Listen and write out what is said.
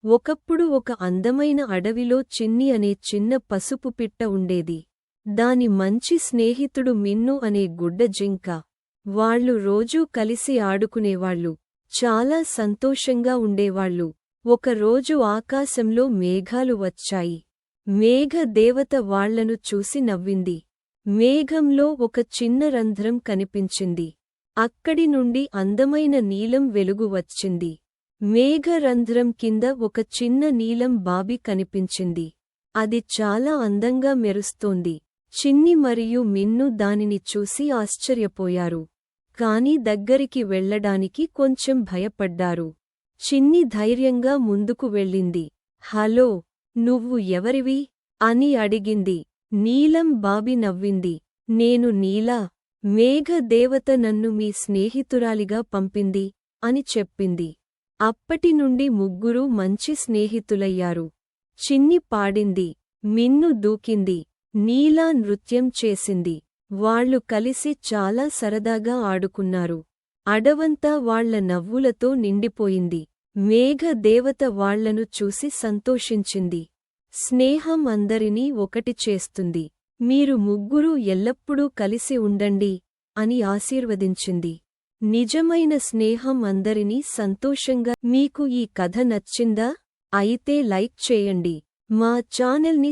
ఒకప్పుడు ఒక అందమైన అడవిలో చిన్ని అనే చిన్న పసుపు పిట్ట ఉండేది. దాని మంచి స్నేహితుడు మిన్ను అనే గుడ్డ జింక. వాళ్ళు రోజూ కలిసి ఆడుకునేవాళ్ళు. చాలా సంతోషంగా ఉండేవాళ్ళు. ఒకరోజు ఆకాశంలో మేఘాలు వచ్చాయి. మేఘ దేవత వాళ్లను చూసి నవ్వింది. మేఘంలో ఒక చిన్న రంధ్రం కనిపించింది. అక్కడి నుండి అందమైన నీలం వెలుగు వచ్చింది. మేఘరంధ్రం కింద ఒక చిన్న నీలం బాబి కనిపించింది. అది చాలా అందంగా మెరుస్తోంది. చిన్ని మరియు మిన్ను దానిని చూసి ఆశ్చర్యపోయారు. కాని దగ్గరికి వెళ్లడానికి కొంచెం భయపడ్డారు. చిన్ని ధైర్యంగా ముందుకు వెళ్ళింది. హలో, నువ్వు ఎవరివి? అని అడిగింది. నీలం బాబి నవ్వింది. నేను నీలా. మేఘ దేవత నన్ను మీ స్నేహితురాలిగా పంపింది అని చెప్పింది. అప్పటినుండి ముగ్గురూ మంచి స్నేహితులయ్యారు. చిన్ని పాడింది. మిన్ను దూకింది. నీలా నృత్యం చేసింది. వాళ్లు కలిసి చాలా సరదాగా ఆడుకున్నారు. అడవంతా వాళ్ల నవ్వులతో నిండిపోయింది. మేఘ దేవత వాళ్లను చూసి సంతోషించింది. స్నేహం అందరినీ ఒకటి చేస్తుంది. మీరు ముగ్గురూ ఎల్లప్పుడూ కలిసి ఉండండి అని ఆశీర్వదించింది. నిజమైన స్నేహం అందరినీ సంతోషంగా. మీకు ఈ కథ నచ్చిందా? అయితే లైక్ చేయండి. మా ఛానల్ని